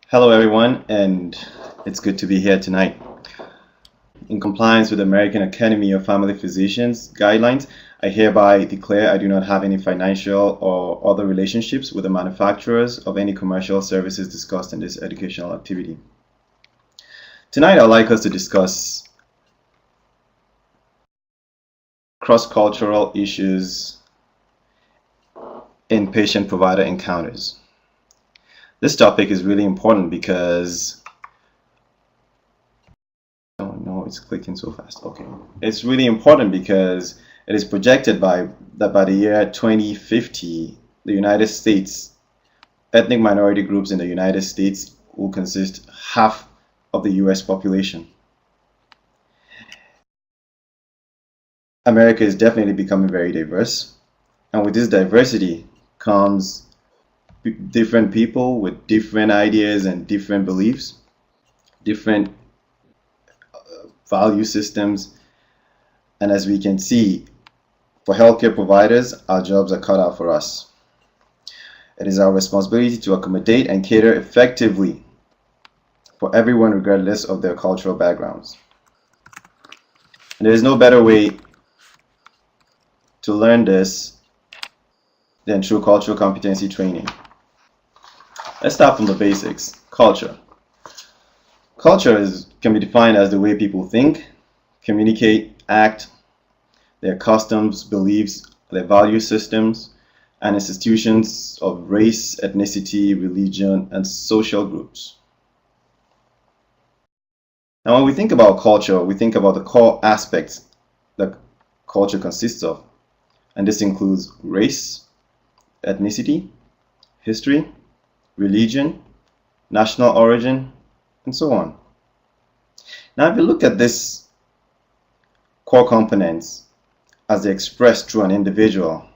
Hello, everyone, and it's good to be here tonight. In compliance with the American Academy of Family Physicians guidelines, I hereby declare I do not have any financial or other relationships with the manufacturers of any commercial services discussed in this educational activity. Tonight, I'd like us to discuss cross-cultural issues in patient-provider encounters. This topic is really important because it's clicking so fast. Okay. It's really important because it is projected that by the year 2050, the United States, ethnic minority groups in the United States will consist half of the US population. America is definitely becoming very diverse, and with this diversity comes different people with different ideas and different beliefs, different value systems, and as we can see, for healthcare providers, our jobs are cut out for us. It is our responsibility to accommodate and cater effectively for everyone regardless of their cultural backgrounds. And there is no better way to learn this than through cultural competency training. Let's start from the basics. Culture. Culture can be defined as the way people think, communicate, act, their customs, beliefs, their value systems, and institutions of race, ethnicity, religion, and social groups. Now, when we think about culture, we think about the core aspects that culture consists of, and this includes race, ethnicity, history, religion, national origin, and so on. Now, if you look at this core components as they're expressed through an individual,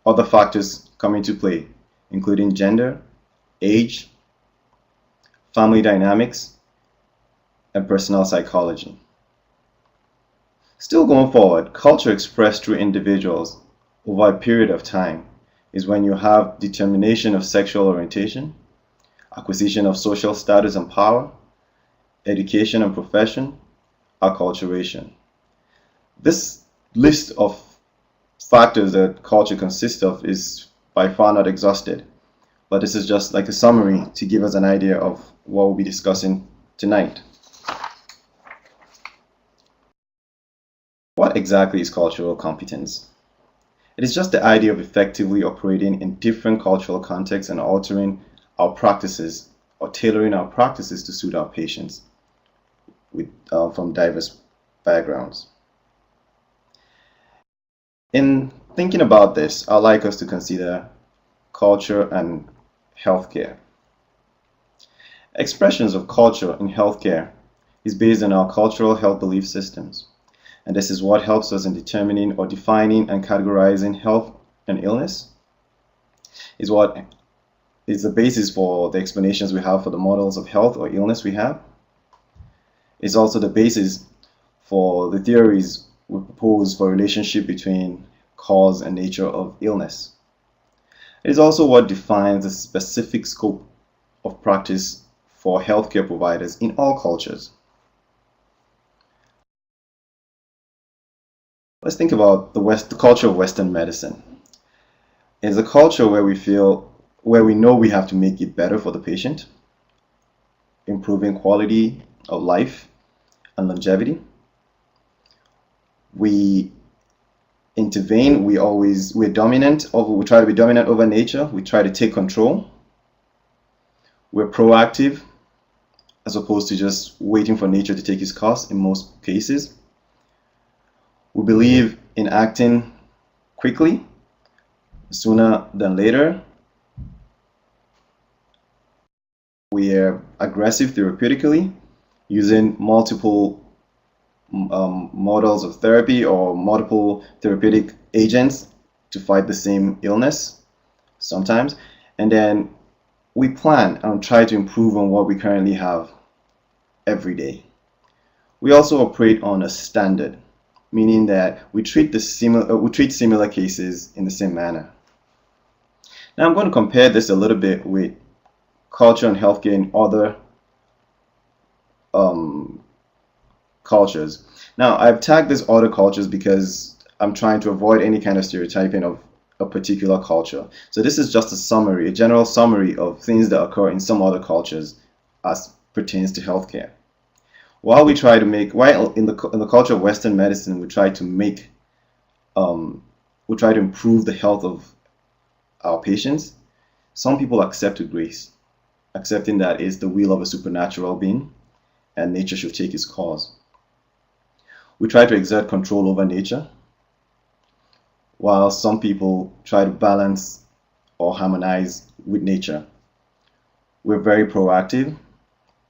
other factors come into play, including gender, age, family dynamics, and personal psychology. Still going forward, culture expressed through individuals over a period of time is when you have determination of sexual orientation, acquisition of social status and power, education and profession, acculturation. This list of factors that culture consists of is by far not exhausted, but this is just like a summary to give us an idea of what we'll be discussing tonight. What exactly is cultural competence? It is just the idea of effectively operating in different cultural contexts and altering our practices or tailoring our practices to suit our patients from diverse backgrounds. In thinking about this, I'd like us to consider culture and healthcare. Expressions of culture in healthcare is based on our cultural health belief systems. And this is what helps us in determining or defining and categorizing health and illness. Is what is the basis for the explanations we have for the models of health or illness we have. It's also the basis for the theories we propose for relationship between cause and nature of illness. It is also what defines the specific scope of practice for healthcare providers in all cultures. Let's think about the culture of Western medicine. It's a culture where we know we have to make it better for the patient, improving quality of life and longevity. We intervene, we're dominant, we try to be dominant over nature, we try to take control. We're proactive as opposed to just waiting for nature to take its course in most cases. We believe in acting quickly, sooner than later. We are aggressive therapeutically, using multiple models of therapy or multiple therapeutic agents to fight the same illness sometimes. And then we plan and try to improve on what we currently have every day. We also operate on a standard, meaning that we treat similar cases in the same manner. Now I'm going to compare this a little bit with culture and healthcare in other um, cultures. Now, I've tagged these other cultures because I'm trying to avoid any kind of stereotyping of a particular culture. So this is just a summary, a general summary of things that occur in some other cultures as pertains to healthcare. While in the culture of Western medicine, we try to improve the health of our patients. Some people accept with grace, accepting that it's the will of a supernatural being and nature should take its course. We try to exert control over nature, while some people try to balance or harmonize with nature. We're very proactive,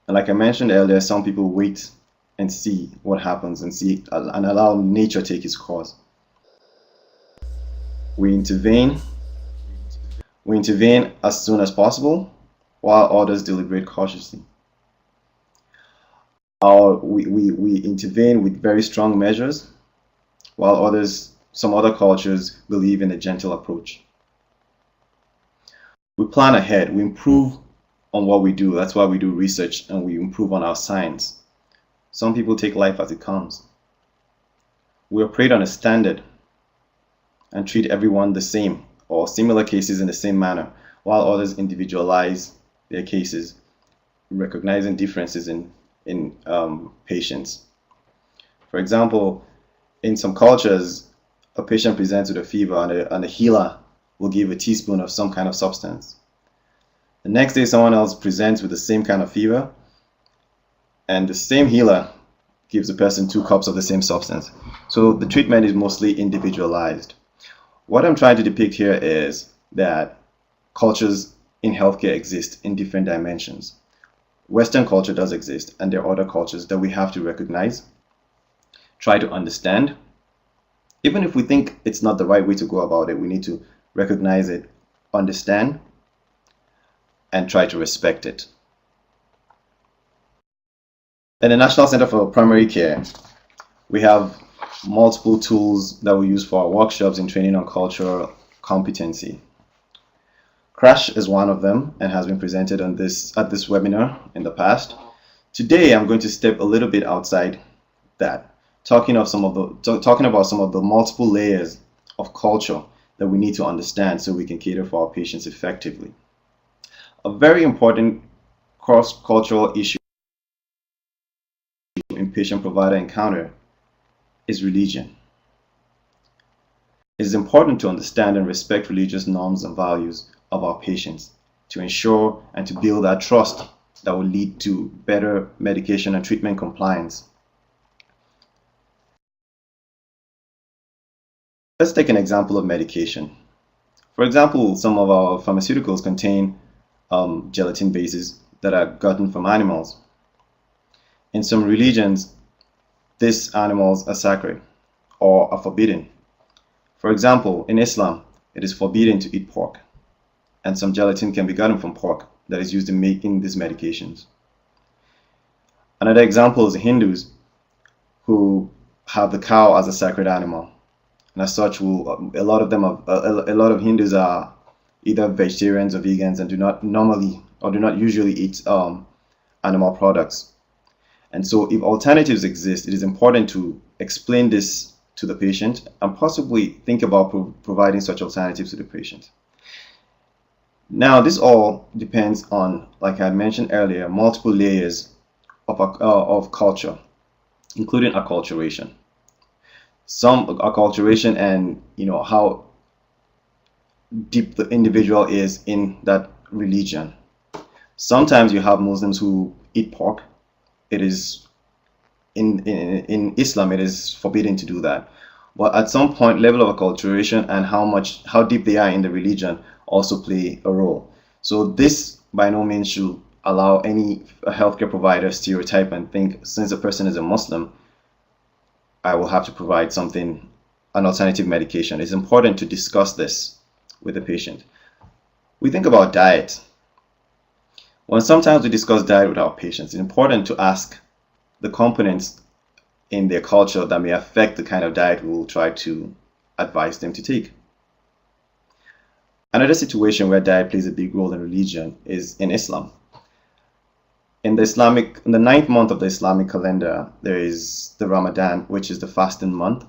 and like I mentioned earlier, some people wait and see what happens and allow nature take its course. We intervene. We intervene as soon as possible, while others deliberate cautiously. We intervene with very strong measures, while some other cultures believe in a gentle approach. We plan ahead, we improve on what we do. That's why we do research and we improve on our science. Some people take life as it comes. We operate on a standard and treat everyone the same or similar cases in the same manner, while others individualize their cases, recognizing differences in patients. For example, in some cultures, a patient presents with a fever and a healer will give a teaspoon of some kind of substance. The next day, someone else presents with the same kind of fever, and the same healer gives the person 2 cups of the same substance. So the treatment is mostly individualized. What I'm trying to depict here is that cultures in healthcare exist in different dimensions. Western culture does exist, and there are other cultures that we have to recognize, try to understand. Even if we think it's not the right way to go about it, we need to recognize it, understand, and try to respect it. In the National Center for Primary Care, we have multiple tools that we use for our workshops in training on cultural competency. CRASH is one of them and has been presented at this webinar in the past. Today, I'm going to step a little bit outside that, talking about some of the multiple layers of culture that we need to understand so we can cater for our patients effectively. A very important cross-cultural issue in patient-provider encounter is religion. It is important to understand and respect religious norms and values of our patients to ensure and to build that trust that will lead to better medication and treatment compliance. Let's take an example of medication. For example, some of our pharmaceuticals contain gelatin bases that are gotten from animals. In some religions, these animals are sacred or are forbidden. For example, in Islam, it is forbidden to eat pork, and some gelatin can be gotten from pork that is used in making these medications. Another example is the Hindus, who have the cow as a sacred animal, and as such, a lot of Hindus are either vegetarians or vegans and do not usually eat animal products. And so if alternatives exist, it is important to explain this to the patient and possibly think about providing such alternatives to the patient. Now, this all depends on, like I had mentioned earlier, multiple layers of culture, including acculturation. Some acculturation and how deep the individual is in that religion. Sometimes you have Muslims who eat pork. It is in Islam, it is forbidden to do that. But at some point, level of acculturation and how deep they are in the religion also play a role. So this by no means should allow any healthcare provider stereotype and think, since a person is a Muslim, I will have to provide an alternative medication. It's important to discuss this with the patient. We think about diet. When sometimes we discuss diet with our patients, it's important to ask the components in their culture that may affect the kind of diet we will try to advise them to take. Another situation where diet plays a big role in religion is in Islam. In the ninth month of the Islamic calendar, there is the Ramadan, which is the fasting month.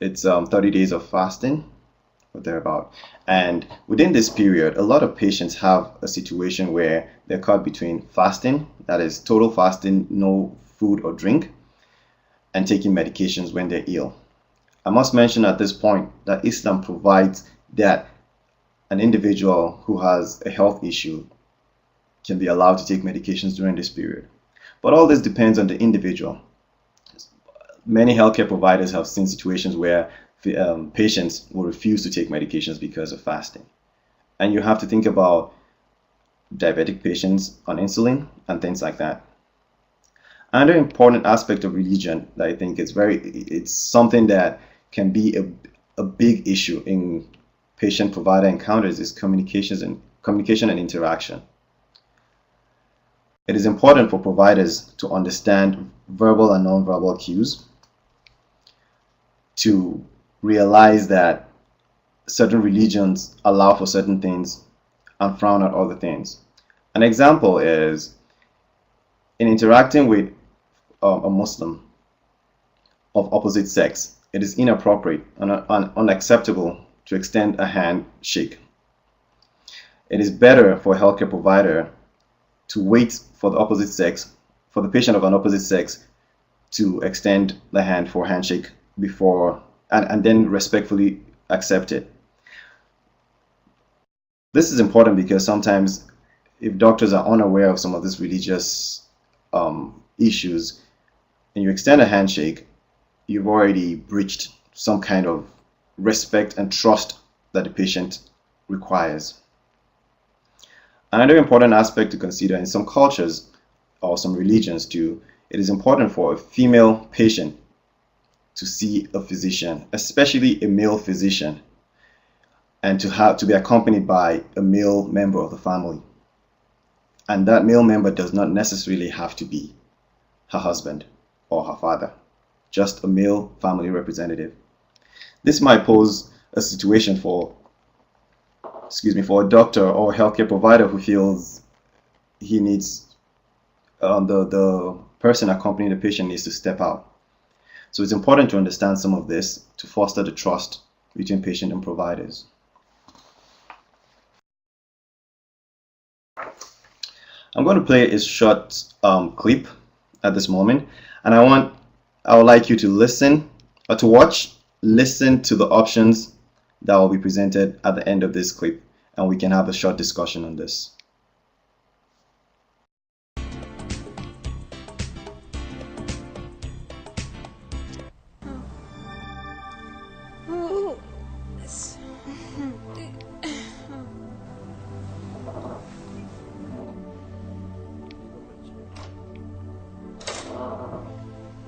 It's 30 days of fasting or thereabout. And within this period, a lot of patients have a situation where they're caught between fasting, that is total fasting, no food or drink, and taking medications when they're ill. I must mention at this point that Islam provides that an individual who has a health issue can be allowed to take medications during this period. But all this depends on the individual. Many healthcare providers have seen situations where patients will refuse to take medications because of fasting. And you have to think about diabetic patients on insulin and things like that. Another important aspect of religion that I think it's something that can be a big issue in patient-provider encounters is communication and interaction. It is important for providers to understand verbal and nonverbal cues, to realize that certain religions allow for certain things and frown at other things. An example is in interacting with a Muslim of opposite sex, it is inappropriate and unacceptable to extend a handshake. It is better for a healthcare provider to wait for the patient of an opposite sex to extend the hand for a handshake before and then respectfully accept it. This is important because sometimes if doctors are unaware of some of these religious issues and you extend a handshake, you've already breached some kind of respect and trust that the patient requires. Another important aspect to consider in some cultures or some religions too, it is important for a female patient to see a physician, especially a male physician, and to be accompanied by a male member of the family. And that male member does not necessarily have to be her husband or her father, just a male family representative. This might pose a situation for a doctor or a healthcare provider who feels he needs the person accompanying the patient needs to step out. So it's important to understand some of this to foster the trust between patient and providers. I'm going to play a short clip at this moment, and I would like you to listen to the options that will be presented at the end of this clip, and we can have a short discussion on this.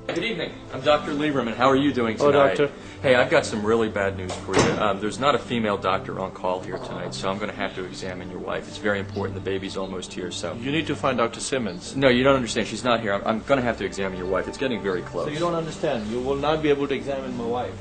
Good evening. I'm Dr. Lieberman. How are you doing tonight? Oh, doctor. Hey, I've got some really bad news for you. There's not a female doctor on call here tonight, so I'm going to have to examine your wife. It's very important. The baby's almost here, so... You need to find Dr. Simmons. No, you don't understand. She's not here. I'm going to have to examine your wife. It's getting very close. So you don't understand. You will not be able to examine my wife.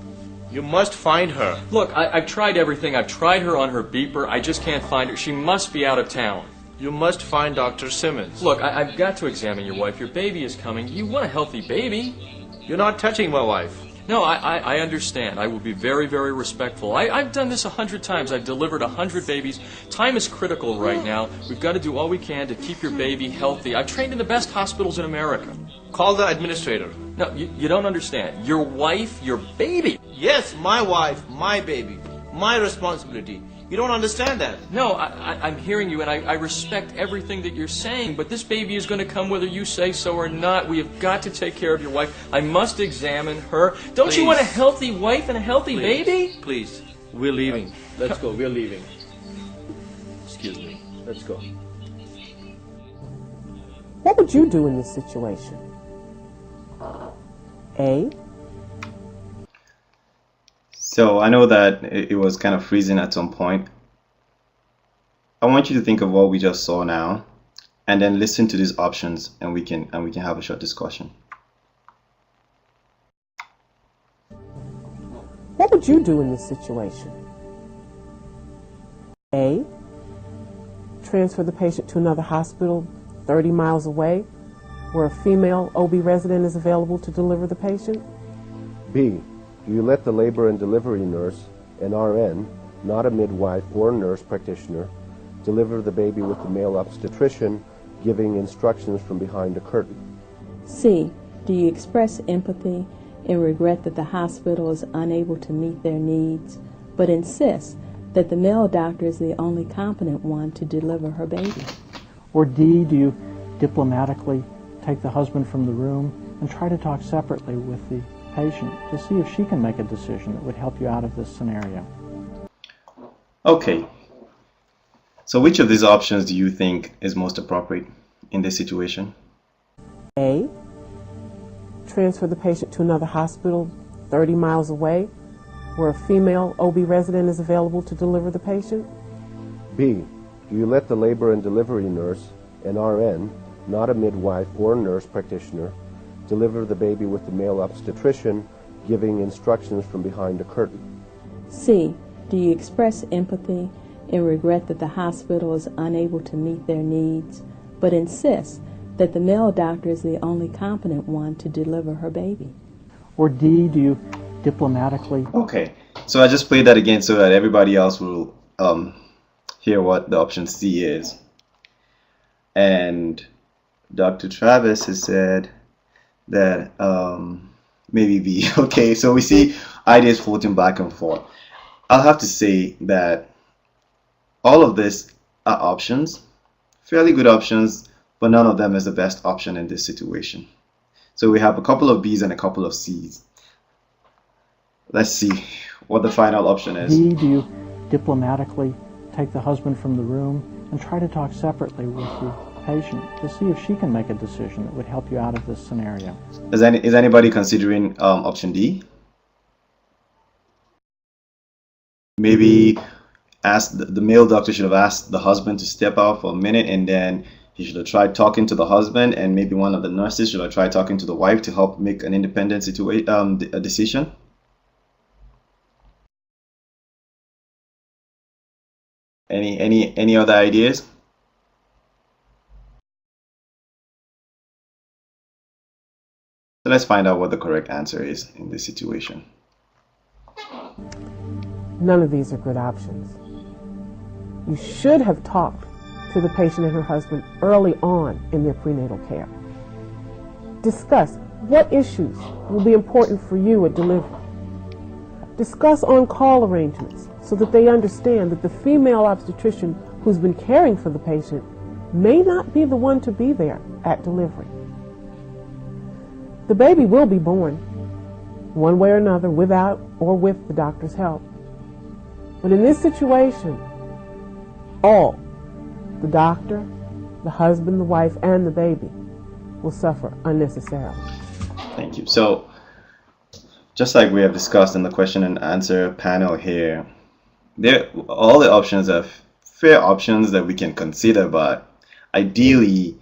You must find her. Look, I've tried everything. I've tried her on her beeper. I just can't find her. She must be out of town. You must find Dr. Simmons. Look, I've got to examine your wife. Your baby is coming. You want a healthy baby. You're not touching my wife. No, I understand. I will be very, very respectful. I've done this 100 times. I've delivered 100 babies. Time is critical right now. We've got to do all we can to keep your baby healthy. I've trained in the best hospitals in America. Call the administrator. No, you don't understand. Your wife, your baby. Yes, my wife, my baby. My responsibility. You don't understand that. No, I'm hearing you, and I respect everything that you're saying, but this baby is going to come whether you say so or not. We have got to take care of your wife. I must examine her. Don't you want a healthy wife and a healthy baby? Please. We're leaving. Let's go. We're leaving. Excuse me. Let's go. What would you do in this situation? A. So I know that it was kind of freezing at some point. I want you to think of what we just saw now, and then listen to these options, and we can have a short discussion. What would you do in this situation? A. Transfer the patient to another hospital 30 miles away where a female OB resident is available to deliver the patient? B, do you let the labor and delivery nurse, an RN, not a midwife or nurse practitioner, deliver the baby with the male obstetrician giving instructions from behind a curtain? C, do you express empathy and regret that the hospital is unable to meet their needs, but insist that the male doctor is the only competent one to deliver her baby? Or D, do you diplomatically take the husband from the room and try to talk separately with the patient to see if she can make a decision that would help you out of this scenario? Okay. So which of these options do you think is most appropriate in this situation? A, transfer the patient to another hospital 30 miles away where a female OB resident is available to deliver the patient? B, do you let the labor and delivery nurse, an RN, not a midwife or nurse practitioner, deliver the baby with the male obstetrician giving instructions from behind a curtain? C, do you express empathy and regret that the hospital is unable to meet their needs, but insist that the male doctor is the only competent one to deliver her baby? Or D, do you diplomatically... Okay, so I just played that again so that everybody else will hear what the option C is. And Dr. Travis has said that maybe B. Okay, so we see ideas floating back and forth. I'll have to say that all of this are options, fairly good options, but none of them is the best option in this situation. So we have a couple of B's and a couple of C's. Let's see what the final option is. D, do you diplomatically take the husband from the room and try to talk separately with the patient to see if she can make a decision that would help you out of this scenario? Is anybody considering option D? Maybe ask the male doctor should have asked the husband to step out for a minute, and then he should have tried talking to the husband, and maybe one of the nurses should have tried talking to the wife to help make an independent a decision. Any other ideas? So let's find out what the correct answer is in this situation. None of these are good options. You should have talked to the patient and her husband early on in their prenatal care. Discuss what issues will be important for you at delivery. Discuss on-call arrangements so that they understand that the female obstetrician who's been caring for the patient may not be the one to be there at delivery. The baby will be born, one way or another, without or with the doctor's help. But in this situation, all, the doctor, the husband, the wife, and the baby, will suffer unnecessarily. Thank you. So, just like we have discussed in the question and answer panel here, all the options are fair options that we can consider, but ideally,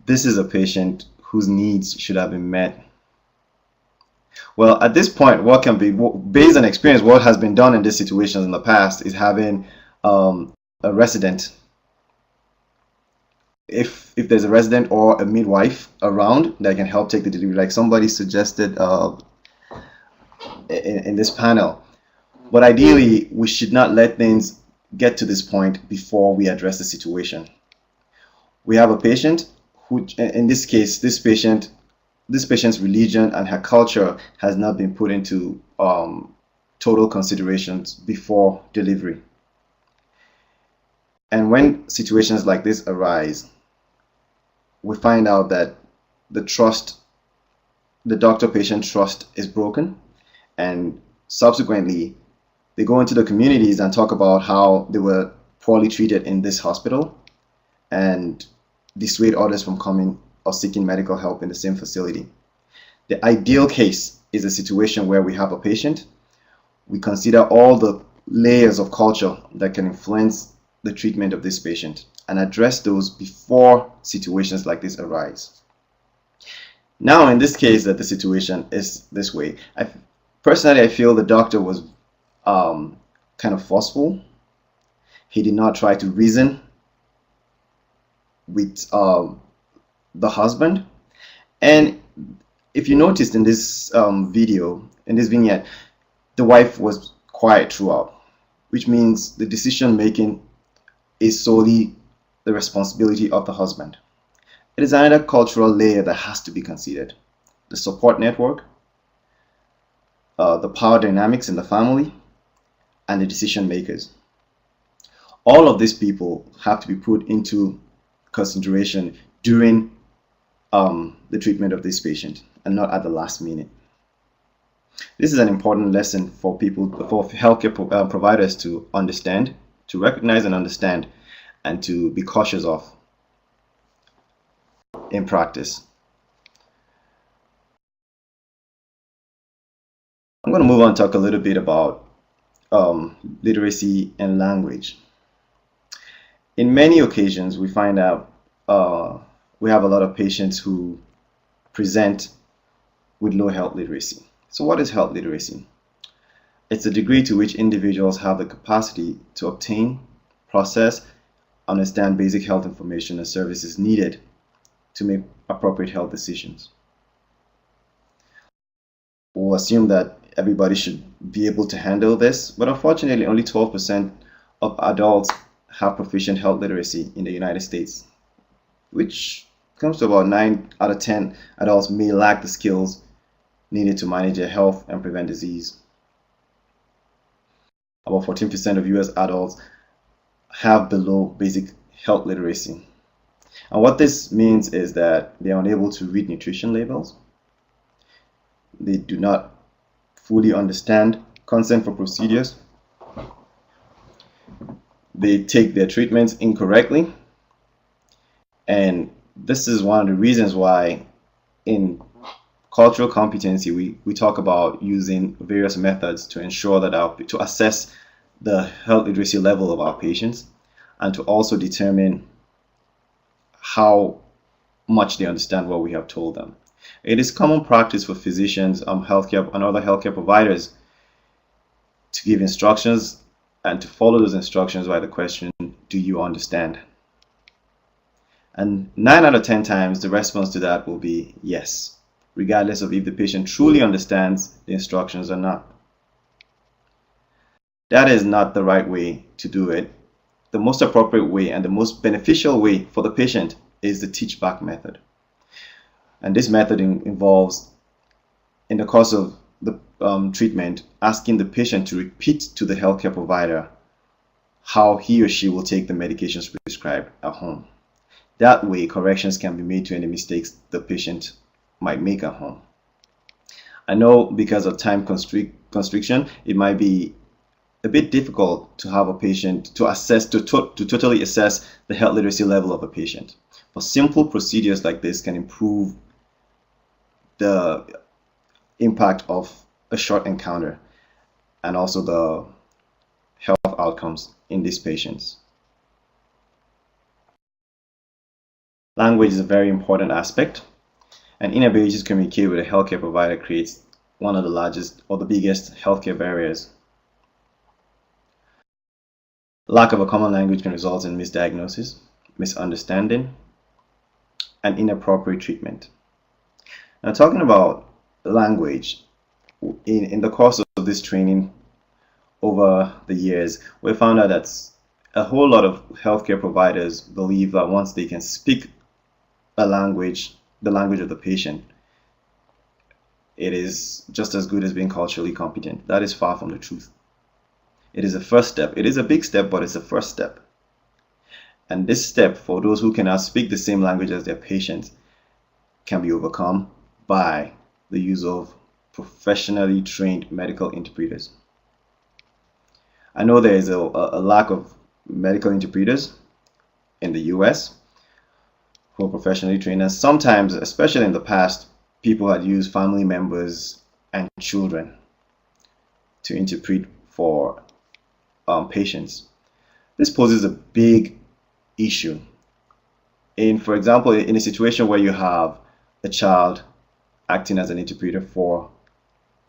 this is a patient whose needs should have been met. Well, at this point, what can be, based on experience, what has been done in these situations in the past is having a resident. If there's a resident or a midwife around that can help take the delivery, like somebody suggested in this panel. But ideally, we should not let things get to this point before we address the situation. We have a patient who, in this case, this patient's religion and her culture has not been put into total considerations before delivery. And when situations like this arise, we find out that the doctor-patient trust is broken, and subsequently they go into the communities and talk about how they were poorly treated in this hospital and dissuade others from coming or seeking medical help in the same facility. The ideal case is a situation where we have a patient, we consider all the layers of culture that can influence the treatment of this patient and address those before situations like this arise. Now, in this case, that the situation is this way. Personally, I feel the doctor was kind of forceful. He did not try to reason with the husband. And if you noticed in this video, in this vignette, the wife was quiet throughout, which means the decision making is solely the responsibility of the husband. It is another cultural layer that has to be considered. The support network, the power dynamics in the family, and the decision makers. All of these people have to be put into consideration during the treatment of this patient and not at the last minute. This is an important lesson for people, for healthcare providers to understand, to recognize and understand, and to be cautious of in practice. I'm going to move on and talk a little bit about literacy and language. In many occasions, we find out we have a lot of patients who present with low health literacy. So what is health literacy? It's the degree to which individuals have the capacity to obtain, process, understand basic health information and services needed to make appropriate health decisions. We'll assume that everybody should be able to handle this, but unfortunately only 12% of adults have proficient health literacy in the United States, which comes to about 9 out of 10 adults may lack the skills needed to manage their health and prevent disease. About 14% of US adults have below basic health literacy. And what this means is that they are unable to read nutrition labels. They do not fully understand consent for procedures. They take their treatments incorrectly. And this is one of the reasons why in cultural competency we talk about using various methods to ensure that to assess the health literacy level of our patients and to also determine how much they understand what we have told them. It is common practice for physicians, healthcare and other healthcare providers to give instructions and to follow those instructions by the question, do you understand? And 9 out of 10 times the response to that will be yes, regardless of if the patient truly understands the instructions or not. That is not the right way to do it. The most appropriate way and the most beneficial way for the patient is the teach back method. And this method involves, in the course of the treatment, asking the patient to repeat to the healthcare provider how he or she will take the medications prescribed at home. That way, corrections can be made to any mistakes the patient might make at home. I know because of time constriction, it might be a bit difficult to have a patient to assess, to totally assess the health literacy level of a patient. But simple procedures like this can improve the impact of a short encounter and also the health outcomes in these patients. Language is a very important aspect, and inability to communicate with a healthcare provider creates one of the largest or the biggest healthcare barriers. Lack of a common language can result in misdiagnosis, misunderstanding, and inappropriate treatment. Now, talking about language, in the course of this training over the years, we found out that a whole lot of healthcare providers believe that once they can speak a language, the language of the patient, it is just as good as being culturally competent. That is far from the truth. It is a first step. It is a big step, but it's a first step. And this step, for those who cannot speak the same language as their patients, can be overcome by the use of professionally trained medical interpreters. I know there is a lack of medical interpreters in the US who are professionally trained, and sometimes, especially in the past, people had used family members and children to interpret for patients. This poses a big issue. For example, in a situation where you have a child acting as an interpreter for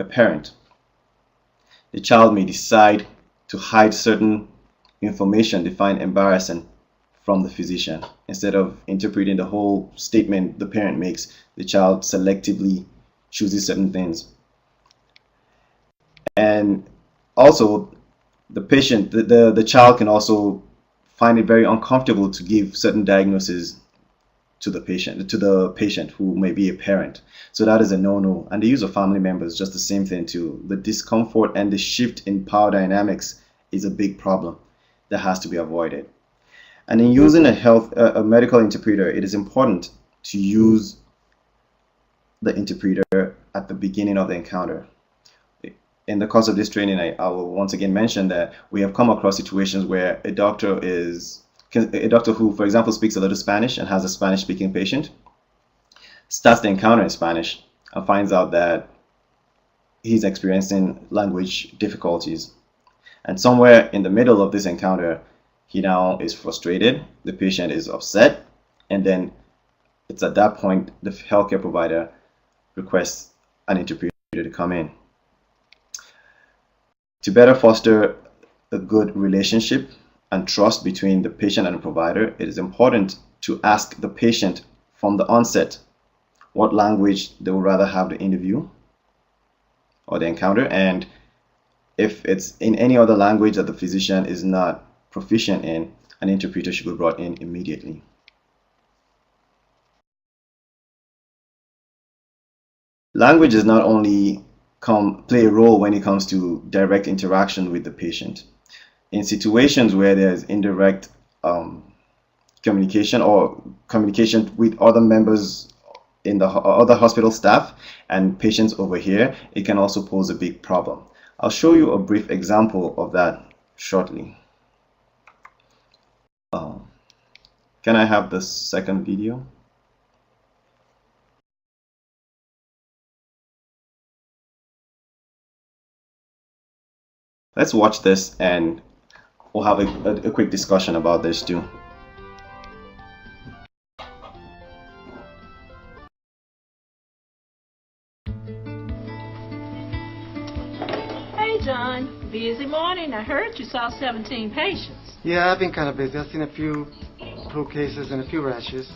a parent, the child may decide to hide certain information they find embarrassing from the physician. Instead of interpreting the whole statement the parent makes, the child selectively chooses certain things. And also, the patient, the child can also find it very uncomfortable to give certain diagnoses to the patient who may be a parent. So that is a no-no. And the use of family members, just the same thing too. The discomfort and the shift in power dynamics is a big problem that has to be avoided. And in using a medical interpreter, it is important to use the interpreter at the beginning of the encounter. In the course of this training, I will once again mention that we have come across situations where a doctor who, for example, speaks a little Spanish and has a Spanish-speaking patient, starts the encounter in Spanish and finds out that he's experiencing language difficulties. And somewhere in the middle of this encounter, he now is frustrated, the patient is upset, and then it's at that point the healthcare provider requests an interpreter to come in. To better foster a good relationship and trust between the patient and the provider, it is important to ask the patient from the onset what language they would rather have the interview or the encounter, and if it's in any other language that the physician is not proficient in, an interpreter should be brought in immediately. Language does not only play a role when it comes to direct interaction with the patient. In situations where there's indirect communication or communication with other members in the other hospital staff and patients over here, it can also pose a big problem. I'll show you a brief example of that shortly. Can I have the second video? Let's watch this and we'll have a quick discussion about this too. Hey John, busy morning. I heard you saw 17 patients. Yeah, I've been kind of busy. I've seen a few flu cases and a few rashes.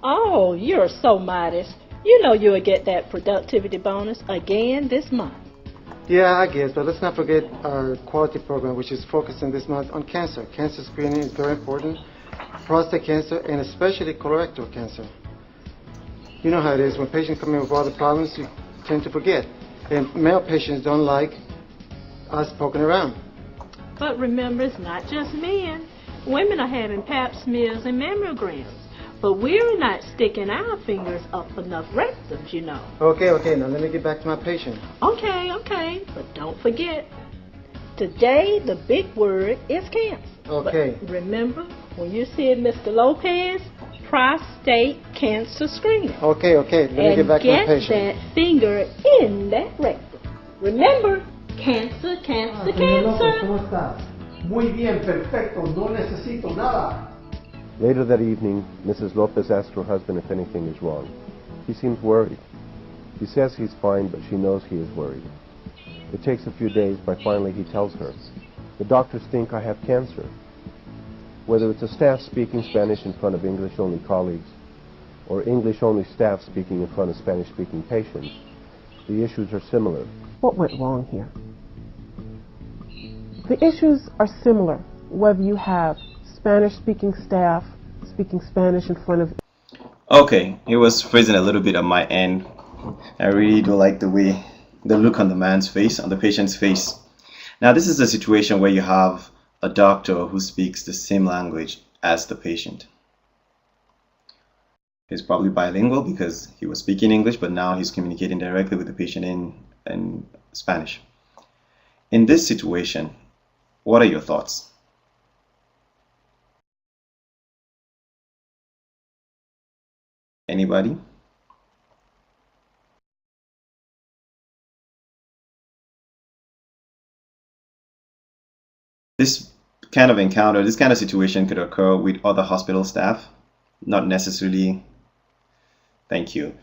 Oh, you're so modest. You know you'll get that productivity bonus again this month. Yeah, I guess, but let's not forget our quality program, which is focusing this month on cancer. Cancer screening is very important. Prostate cancer and especially colorectal cancer. You know how it is. When patients come in with all the problems, you tend to forget. And male patients don't like us poking around. But remember, it's not just men. Women are having pap smears and mammograms. But we're not sticking our fingers up enough rectums, you know. Okay, now let me get back to my patient. Okay, but don't forget, today the big word is cancer. Okay. But remember, when you see Mr. Lopez, prostate cancer screening. Okay, let me get back to my patient. And get that finger in that rectum. Remember, cancer. ¿Cómo estás? Muy bien, perfecto, no necesito nada. Later that evening, Mrs. Lopez asks her husband if anything is wrong. He seems worried. He says he's fine, but she knows he is worried. It takes a few days, but finally he tells her, "The doctors think I have cancer." Whether it's a staff speaking Spanish in front of English-only colleagues, or English-only staff speaking in front of Spanish-speaking patients, the issues are similar. What went wrong here? The issues are similar, whether you have Spanish-speaking staff speaking Spanish in front of... Okay, it was phrasing a little bit on my end. I really don't like the look on the man's face, on the patient's face. Now, this is a situation where you have a doctor who speaks the same language as the patient. He's probably bilingual because he was speaking English, but now he's communicating directly with the patient in Spanish. In this situation, what are your thoughts? Anybody? This kind of encounter, this kind of situation could occur with other hospital staff, not necessarily. Thank you.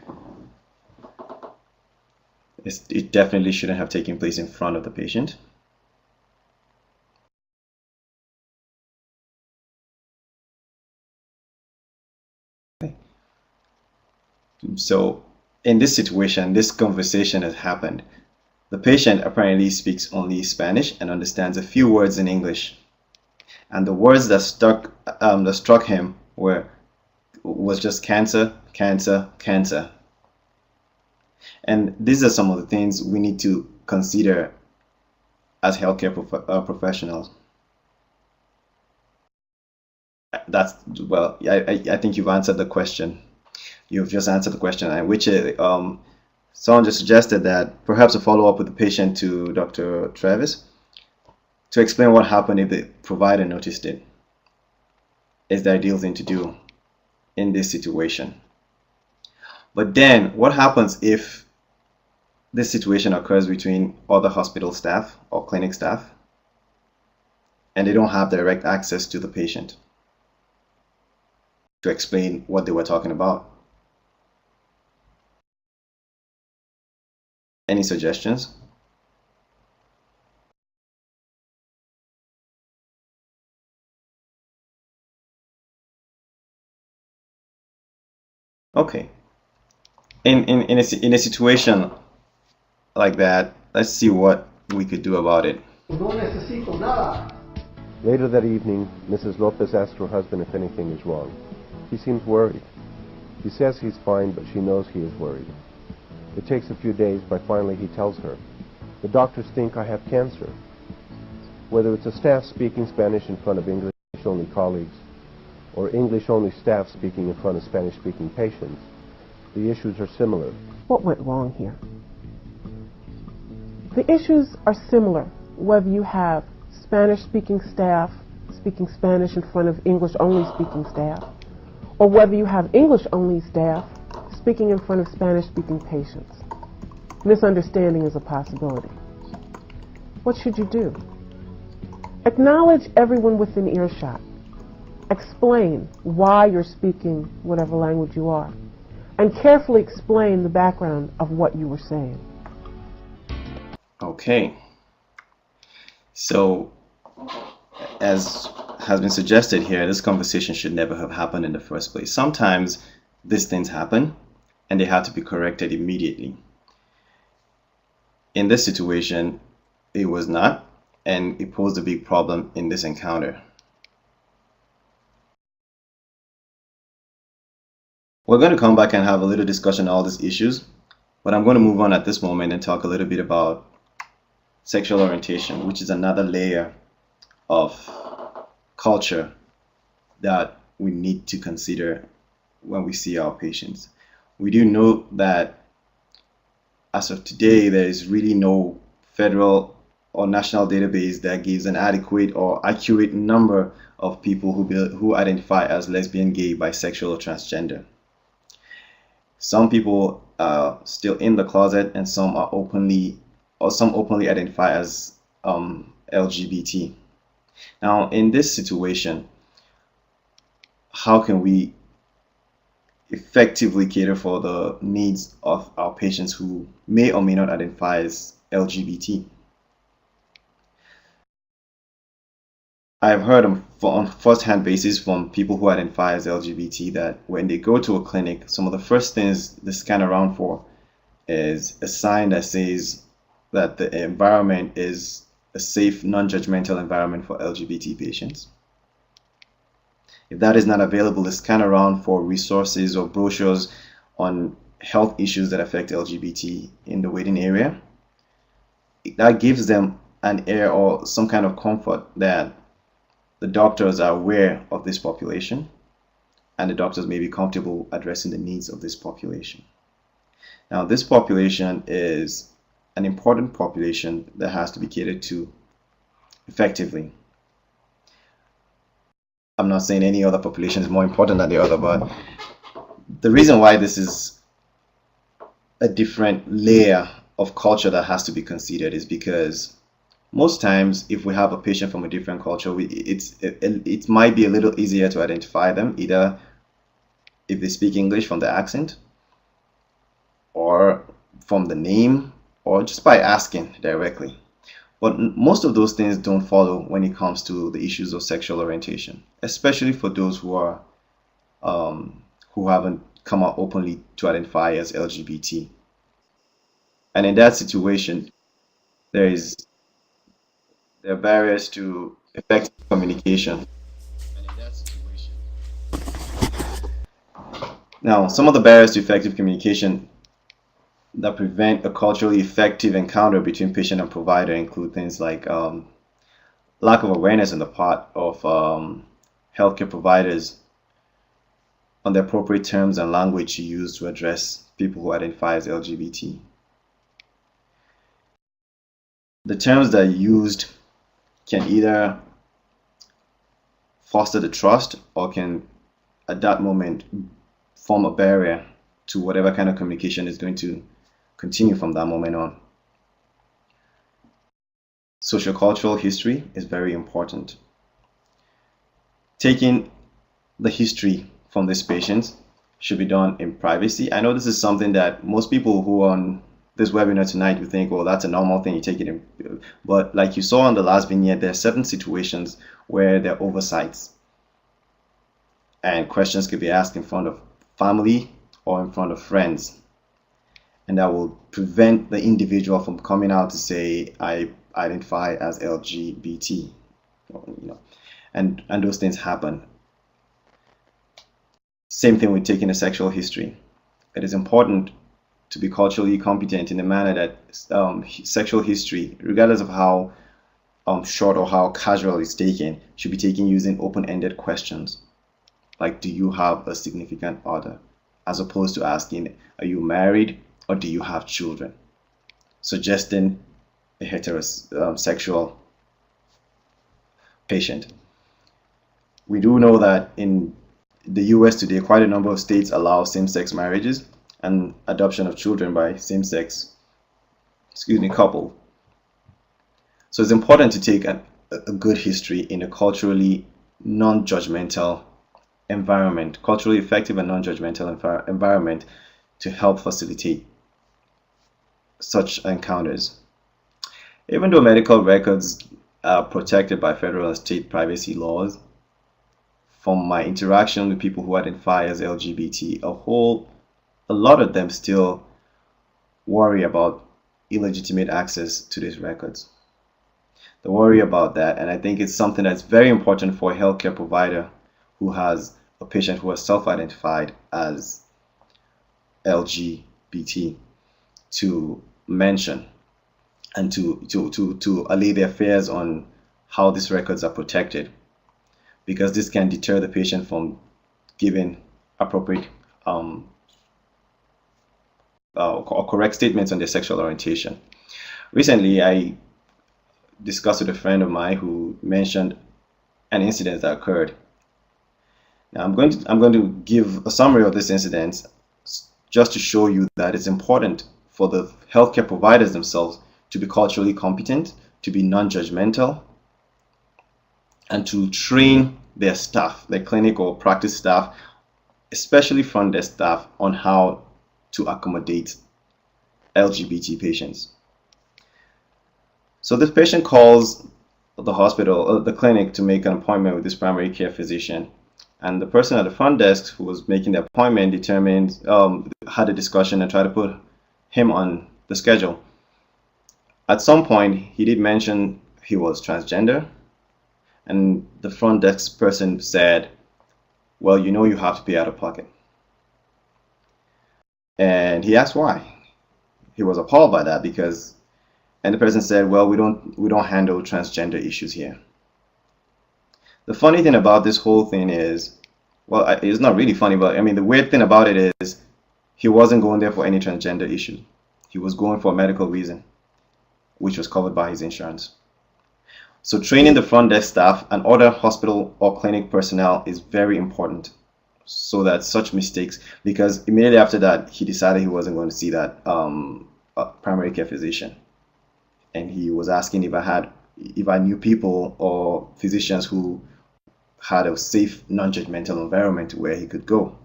It definitely shouldn't have taken place in front of the patient. So in this situation, this conversation has happened. The patient apparently speaks only Spanish and understands a few words in English. And the words that struck him was just cancer, cancer, cancer. And these are some of the things we need to consider as healthcare professionals. I think you've answered the question. You've just answered the question, and which someone just suggested that perhaps a follow-up with the patient to Dr. Travis to explain what happened if the provider noticed it is the ideal thing to do in this situation. But then what happens if this situation occurs between other hospital staff or clinic staff and they don't have direct access to the patient to explain what they were talking about? Any suggestions? Okay. In a situation like that, let's see what we could do about it. No necesito nada. Later that evening, Mrs. Lopez asks her husband if anything is wrong. He seems worried. He says he's fine, but she knows he is worried. It takes a few days, but finally he tells her, "The doctors think I have cancer." Whether it's a staff speaking Spanish in front of English-only colleagues, or English-only staff speaking in front of Spanish-speaking patients, the issues are similar. What went wrong here? The issues are similar whether you have Spanish-speaking staff speaking Spanish in front of English-only speaking staff, or whether you have English-only staff speaking in front of Spanish-speaking patients. Misunderstanding is a possibility. What should you do? Acknowledge everyone within earshot. Explain why you're speaking whatever language you are, and carefully explain the background of what you were saying. Okay. So, as has been suggested here, this conversation should never have happened in the first place. Sometimes these things happen and they have to be corrected immediately. In this situation, it was not, and it posed a big problem in this encounter. We're going to come back and have a little discussion on all these issues, but I'm going to move on at this moment and talk a little bit about sexual orientation, which is another layer of culture that we need to consider when we see our patients. We do know that as of today, there is really no federal or national database that gives an adequate or accurate number of people who identify as lesbian, gay, bisexual, or transgender. Some people are still in the closet, and some openly identify as LGBT. Now, in this situation, how can we effectively cater for the needs of our patients who may or may not identify as LGBT? I've heard on first-hand basis from people who identify as LGBT that when they go to a clinic, some of the first things they scan around for is a sign that says that the environment is a safe, non-judgmental environment for LGBT patients. If that is not available, they scan around for resources or brochures on health issues that affect LGBT in the waiting area. That gives them an air or some kind of comfort that the doctors are aware of this population and the doctors may be comfortable addressing the needs of this population. Now, this population is an important population that has to be catered to effectively. I'm not saying any other population is more important than the other, but the reason why this is a different layer of culture that has to be considered is because most times if we have a patient from a different culture, it might be a little easier to identify them, either if they speak English from the accent, or from the name, or just by asking directly. But most of those things don't follow when it comes to the issues of sexual orientation, especially for those who haven't come out openly to identify as LGBT. And in that situation, there are barriers to effective communication. Now, some of the barriers to effective communication that prevent a culturally effective encounter between patient and provider include things like lack of awareness on the part of healthcare providers on the appropriate terms and language used to address people who identify as LGBT. The terms that are used can either foster the trust or can, at that moment, form a barrier to whatever kind of communication is going to continue from that moment on. Sociocultural history is very important. Taking the history from these patients should be done in privacy. I know this is something that most people who are on this webinar tonight would think, well, that's a normal thing, you take it in. But like you saw on the last vignette, there are certain situations where there are oversights. And questions could be asked in front of family or in front of friends. And that will prevent the individual from coming out to say, I identify as LGBT. And those things happen. Same thing with taking a sexual history. It is important to be culturally competent in a manner that sexual history, regardless of how short or how casual it's taken, should be taken using open-ended questions. Like, do you have a significant other? As opposed to asking, are you married or do you have children? Suggesting a heterosexual patient. We do know that in the US today, quite a number of states allow same-sex marriages and adoption of children by same-sex, couple. So it's important to take a good history in a culturally non-judgmental environment, culturally effective and non-judgmental environment to help facilitate such encounters. Even though medical records are protected by federal and state privacy laws, from my interaction with people who identify as LGBT, a lot of them still worry about illegitimate access to these records. They worry about that, and I think it's something that's very important for a healthcare provider who has a patient who has self-identified as LGBT to mention and to allay their fears on how these records are protected, because this can deter the patient from giving appropriate or correct statements on their sexual orientation. Recently, I discussed with a friend of mine who mentioned an incident that occurred. Now, I'm going to give a summary of this incident just to show you that it's important for the healthcare providers themselves to be culturally competent, to be non-judgmental, and to train their staff, their clinic or practice staff, especially front desk staff, on how to accommodate LGBT patients. So this patient calls the hospital, the clinic, to make an appointment with this primary care physician. And the person at the front desk who was making the appointment had a discussion and tried to put him on the schedule. At some point, he did mention he was transgender. And the front desk person said, well, you know you have to pay out of pocket. And he asked why. He was appalled by that and the person said, well, we don't handle transgender issues here. The funny thing about this whole thing is, well, it's not really funny, but I mean, the weird thing about it is he wasn't going there for any transgender issue. He was going for a medical reason, which was covered by his insurance. So training the front desk staff and other hospital or clinic personnel is very important, so that such mistakes, because immediately after that, he decided he wasn't going to see that primary care physician. And he was asking if I knew people or physicians who had a safe, non-judgmental environment where he could go.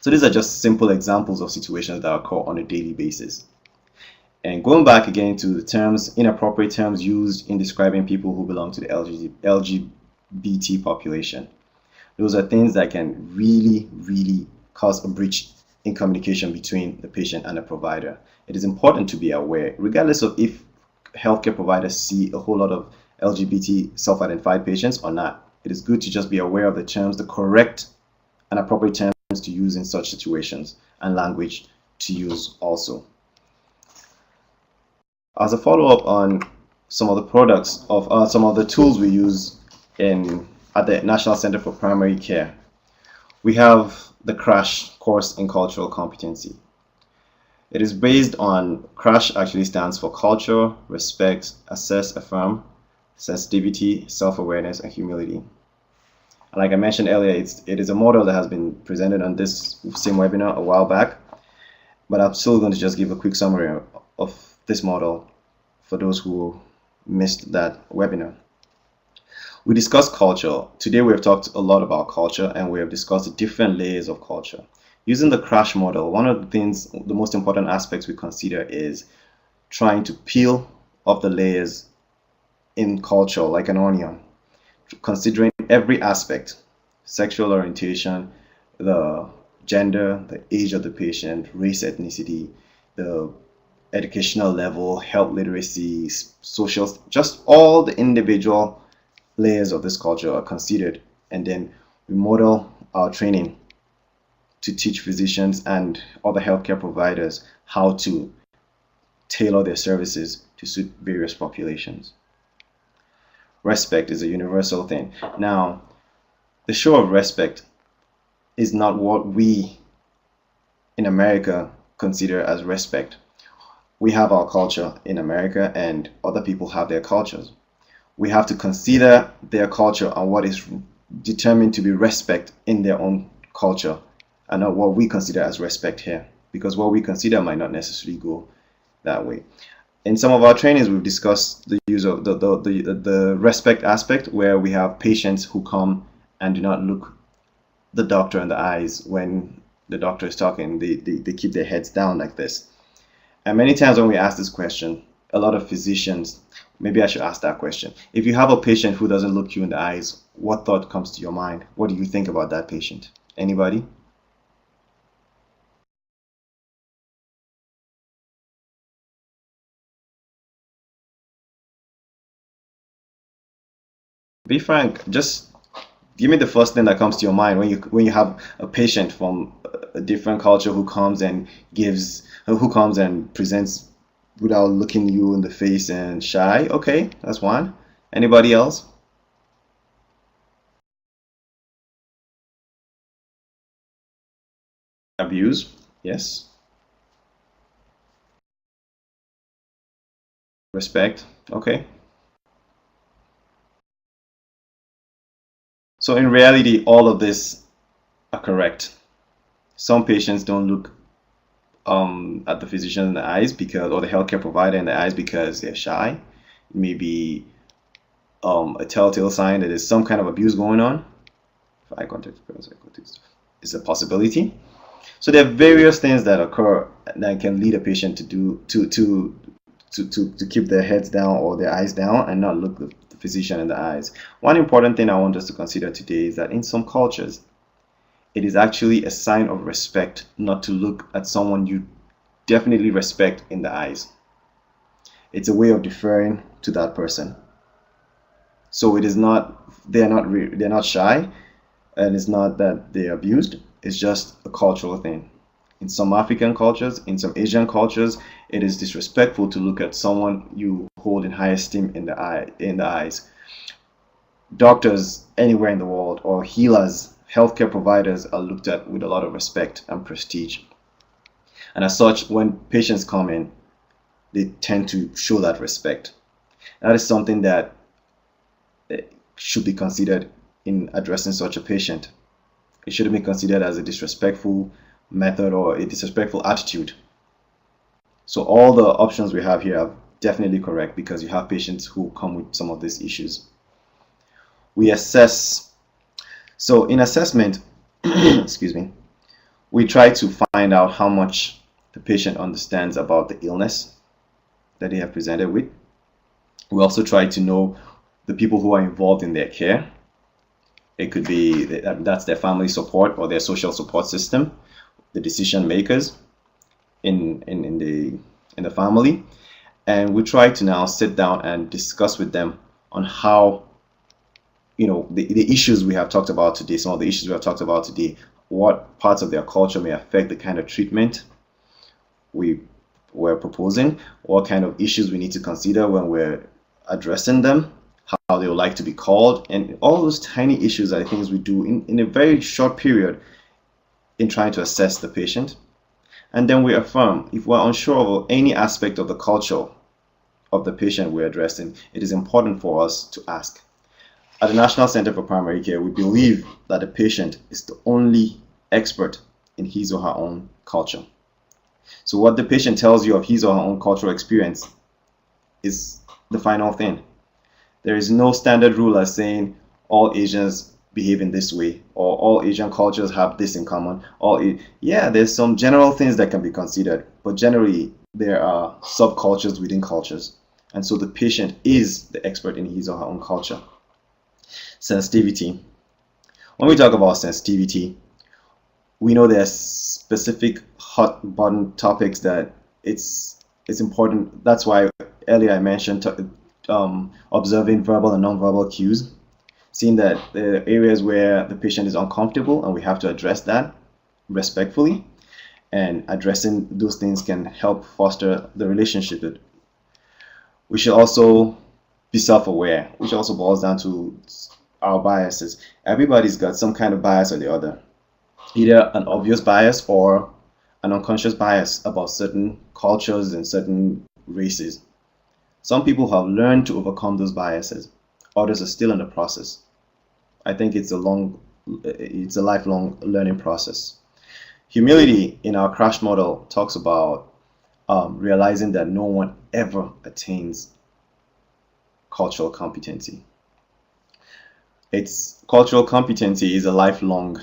So these are just simple examples of situations that occur on a daily basis. And going back again to the terms, inappropriate terms used in describing people who belong to the LGBT population. Those are things that can really, really cause a breach in communication between the patient and the provider. It is important to be aware, regardless of if healthcare providers see a whole lot of LGBT self-identified patients or not. It is good to just be aware of the terms, the correct and appropriate terms to use in such situations, and language to use also. As a follow-up on some of the products of some of the tools we use at the National Center for Primary Care, we have the crash course in cultural competency. It is based on CRASH actually stands for culture, respect, assess, affirm, sensitivity, self-awareness, and humility. And like I mentioned earlier, it is a model that has been presented on this same webinar a while back, but I'm still going to just give a quick summary of this model for those who missed that webinar. We discussed culture. Today we have talked a lot about culture, and we have discussed the different layers of culture. Using the crash model, one of the things, the most important aspects we consider is trying to peel off the layers in culture like an onion, considering every aspect: sexual orientation, the gender, the age of the patient, race, ethnicity, the educational level, health literacy, social, just all the individual layers of this culture are considered, and then we model our training to teach physicians and other healthcare providers how to tailor their services to suit various populations. Respect is a universal thing. Now, the show of respect is not what we in America consider as respect. We have our culture in America, and other people have their cultures. We have to consider their culture and what is determined to be respect in their own culture, and not what we consider as respect here, because what we consider might not necessarily go that way. In some of our trainings, we've discussed the use of the respect aspect, where we have patients who come and do not look the doctor in the eyes when the doctor is talking. They keep their heads down like this. And many times when we ask this question, a lot of physicians, maybe I should ask that question. If you have a patient who doesn't look you in the eyes, what thought comes to your mind? What do you think about that patient? Anybody? Be frank, just give me the first thing that comes to your mind when you have a patient from a different culture who comes and presents without looking you in the face and shy. Okay, that's one. Anybody else? Abuse, yes. Respect, okay. So in reality, all of this are correct. Some patients don't look at the physician in the eyes or the healthcare provider in the eyes because they're shy. It may be a telltale sign that there's some kind of abuse going on. Eye contact is a possibility. So there are various things that occur that can lead a patient to keep their heads down or their eyes down and not look the physician in the eyes. One important thing I want us to consider today is that in some cultures, it is actually a sign of respect not to look at someone you definitely respect in the eyes. It's a way of deferring to that person. So it is not, they're not shy, and it's not that they're abused. It's just a cultural thing. In some African cultures, in some Asian cultures, it is disrespectful to look at someone you hold in high esteem in the eyes. Doctors anywhere in the world, or healers, healthcare providers, are looked at with a lot of respect and prestige. And as such, when patients come in, they tend to show that respect. That is something that should be considered in addressing such a patient. It shouldn't be considered as a disrespectful method or a disrespectful attitude. So all the options we have here are definitely correct, because you have patients who come with some of these issues. We assess. So in assessment, excuse me, we try to find out how much the patient understands about the illness that they have presented with. We also try to know the people who are involved in their care. It could be that's their family support or their social support system. the decision makers in the family, and we try to now sit down and discuss with them on how, the issues we have talked about today, some of the issues we have talked about today, what parts of their culture may affect the kind of treatment we're proposing, what kind of issues we need to consider when we're addressing them, how they would like to be called, and all those tiny issues are things we do in a very short period in trying to assess the patient. And then we affirm, if we're unsure of any aspect of the culture of the patient we're addressing, it is important for us to ask. At the National Center for Primary Care, we believe that the patient is the only expert in his or her own culture. So what the patient tells you of his or her own cultural experience is the final thing. There is no standard rule as saying all Asians behave in this way, or all Asian cultures have this in common. There's some general things that can be considered, but generally there are subcultures within cultures, and so the patient is the expert in his or her own culture. Sensitivity. When we talk about sensitivity, we know there's specific hot button topics that it's important. That's why earlier I mentioned observing verbal and non-verbal cues, seeing that there are areas where the patient is uncomfortable and we have to address that respectfully, and addressing those things can help foster the relationship. We should also be self-aware, which also boils down to our biases. Everybody's got some kind of bias or the other, either an obvious bias or an unconscious bias about certain cultures and certain races. Some people have learned to overcome those biases. Others are still in the process. I think it's a lifelong learning process. Humility in our crash model talks about realizing that no one ever attains cultural competency. Cultural competency is a lifelong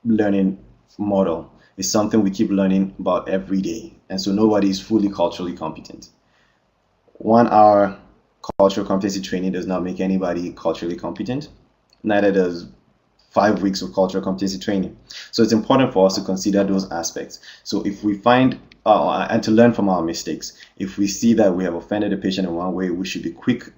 learning model. It's something we keep learning about every day, and so nobody is fully culturally competent. 1 hour cultural competency training does not make anybody culturally competent. Neither does 5 weeks of cultural competency training. So it's important for us to consider those aspects. So if we find and to learn from our mistakes, if we see that we have offended a patient in one way, we should be quick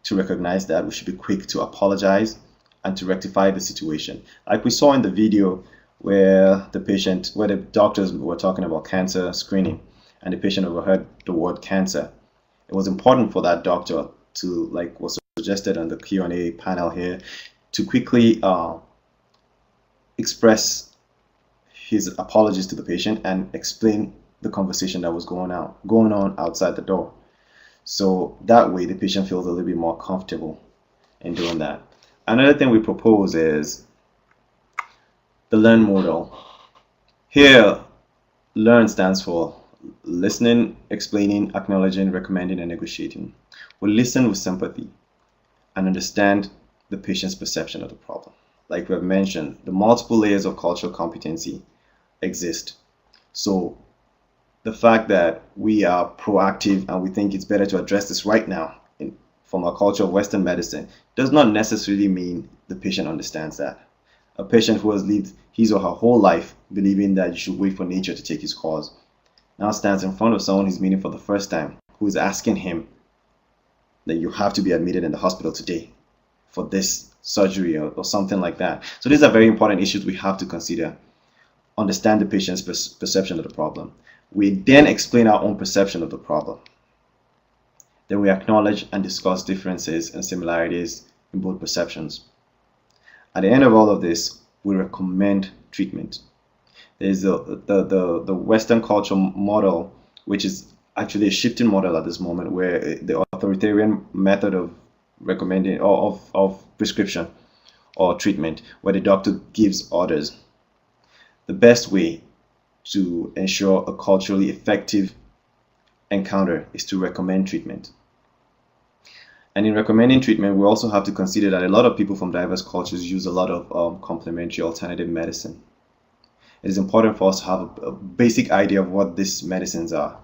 to recognize that. We should be quick to apologize and to rectify the situation. Like we saw in the video where the doctors were talking about cancer screening and the patient overheard the word cancer. It was important for that doctor to, like was suggested on the Q&A panel here, to quickly express his apologies to the patient and explain the conversation that was going on outside the door. So that way the patient feels a little bit more comfortable in doing that. Another thing we propose is the LEARN model. Here, LEARN stands for listening, explaining, acknowledging, recommending, and negotiating. We listen with sympathy and understand the patient's perception of the problem. Like we have mentioned, the multiple layers of cultural competency exist. So the fact that we are proactive and we think it's better to address this right now from our culture of Western medicine does not necessarily mean the patient understands that. A patient who has lived his or her whole life believing that you should wait for nature to take his course now stands in front of someone he's meeting for the first time, who is asking him that you have to be admitted in the hospital today for this surgery or something like that. So these are very important issues we have to consider. Understand the patient's perception of the problem. We then explain our own perception of the problem. Then we acknowledge and discuss differences and similarities in both perceptions. At the end of all of this, we recommend treatment. There's the Western culture model, which is actually a shifting model at this moment, where the authoritarian method of recommending or of prescription or treatment, where the doctor gives orders. The best way to ensure a culturally effective encounter is to recommend treatment. And in recommending treatment, we also have to consider that a lot of people from diverse cultures use a lot of complementary alternative medicine. It is important for us to have a basic idea of what these medicines are.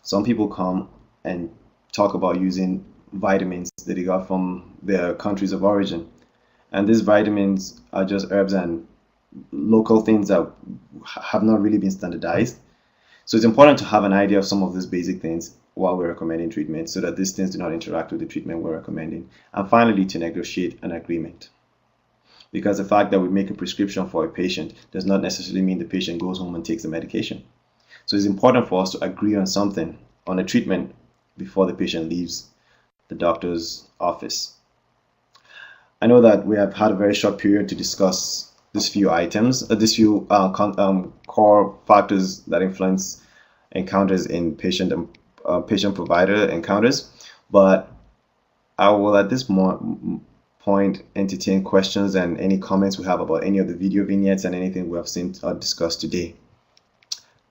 Some people come and talk about using vitamins that they got from their countries of origin. And these vitamins are just herbs and local things that have not really been standardized. So it's important to have an idea of some of these basic things while we're recommending treatment so that these things do not interact with the treatment we're recommending. And finally, to negotiate an agreement. Because the fact that we make a prescription for a patient does not necessarily mean the patient goes home and takes the medication. So it's important for us to agree on something, on a treatment, before the patient leaves the doctor's office. I know that we have had a very short period to discuss these few items, these few core factors that influence encounters in patient and patient-provider encounters, but I will at this point entertain questions and any comments we have about any of the video vignettes and anything we have seen or discussed today.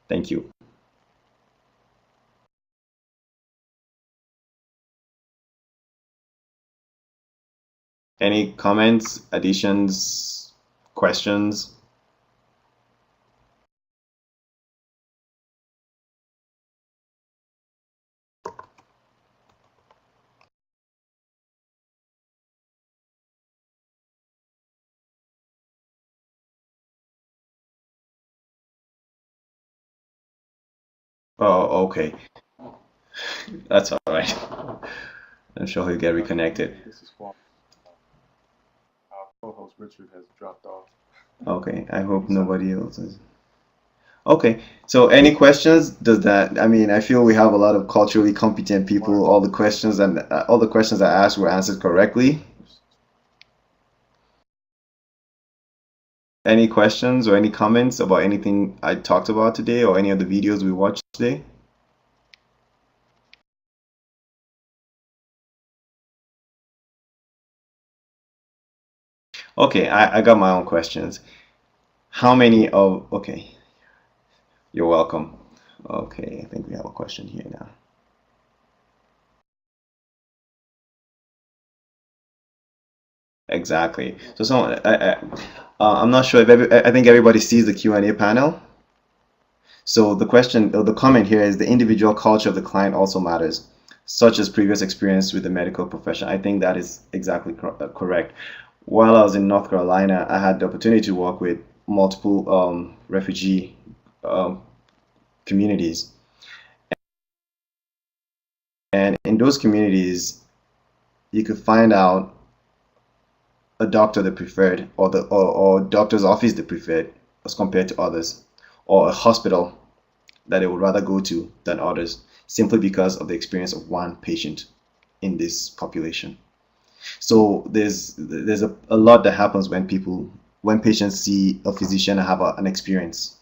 Thank you. Any comments, additions, questions? Oh, okay. That's all right. I'm sure he'll get reconnected. This is Juan. Our co-host Richard has dropped off. Okay, I hope nobody else is. Okay, so any questions? Does that, I mean, I feel we have a lot of culturally competent people. All the questions I asked were answered correctly. Any questions or any comments about anything I talked about today or any of the videos we watched today? Okay, I got my own questions. How many of, okay, you're welcome. Okay, I think we have a question here now. Exactly. So someone, I'm not sure if I think everybody sees the Q&A panel. So the question, or the comment here is the individual culture of the client also matters, such as previous experience with the medical profession. I think that is exactly correct. While I was in North Carolina, I had the opportunity to work with multiple refugee communities. And in those communities, you could find out a doctor they preferred or doctor's office they preferred as compared to others, or a hospital that they would rather go to than others, simply because of the experience of one patient in this population. So there's a lot that happens when patients see a physician and have an experience.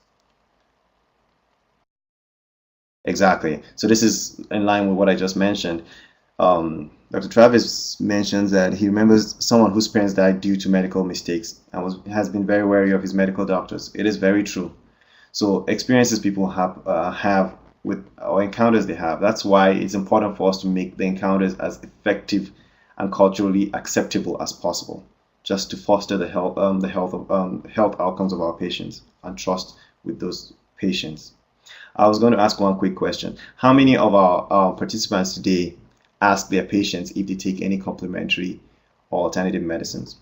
Exactly. So this is in line with what I just mentioned. Dr. Travis mentions that he remembers someone whose parents died due to medical mistakes and has been very wary of his medical doctors. It is very true. So experiences people have with or encounters they have. That's why it's important for us to make the encounters as effective and culturally acceptable as possible, just to foster the health outcomes of our patients and trust with those patients. I was going to ask one quick question. How many of our participants today ask their patients if they take any complementary or alternative medicines?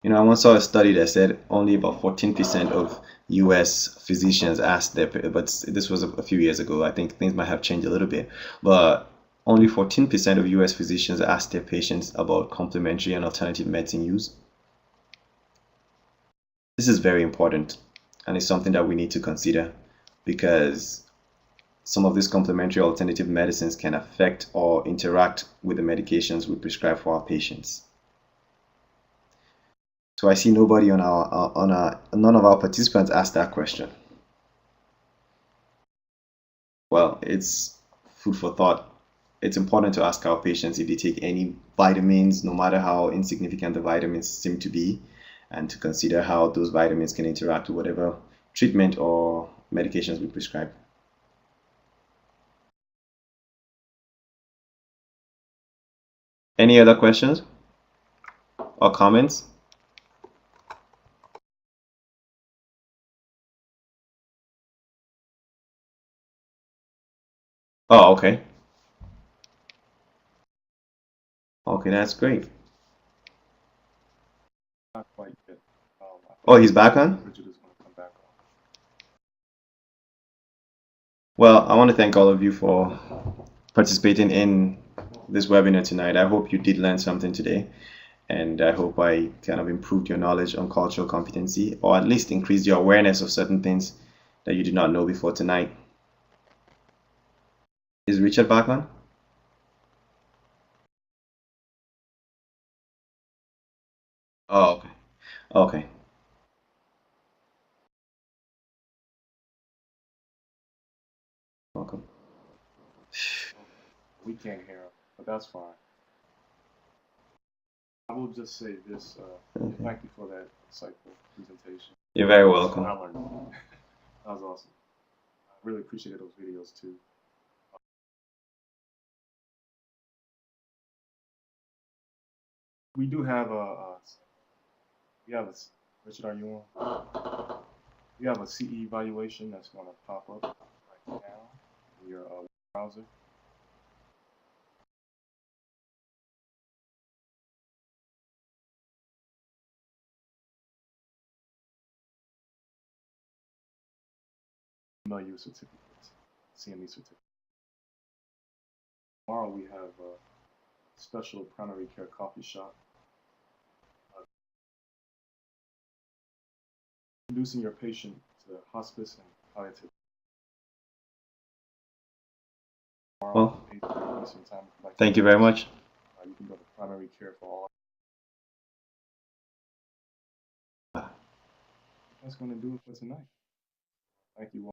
You know, I once saw a study that said only about 14% of US physicians asked but this was a few years ago. I think things might have changed a little bit, but only 14% of US physicians asked their patients about complementary and alternative medicine use. This is very important, and it's something that we need to consider because some of these complementary alternative medicines can affect or interact with the medications we prescribe for our patients. So I see nobody none of our participants asked that question. Well, it's food for thought. It's important to ask our patients if they take any vitamins, no matter how insignificant the vitamins seem to be, and to consider how those vitamins can interact with whatever treatment or medications we prescribe. Any other questions or comments? Oh, okay. Okay, that's great. Not quite yet. I Oh, think he's back on? Richard is going to come back on. Well, I want to thank all of you for participating in this webinar tonight. I hope you did learn something today, and I hope I kind of improved your knowledge on cultural competency, or at least increased your awareness of certain things that you did not know before tonight. Is Richard back on? Oh, okay. Okay. Welcome. We can't hear him, but that's fine. I will just say this. Thank you for that insightful presentation. You're very welcome. I learned. That was awesome. I really appreciated those videos too. We do have Richard, are you on? We have a CE evaluation that's going to pop up right now in your browser. Email you certificates, CME certificate. Tomorrow we have a special primary care coffee shop. Introducing your patient to hospice and palliative. Well, Eastern time. thank you very much. You can go to primary care for all. That's going to do it for tonight. Thank you all.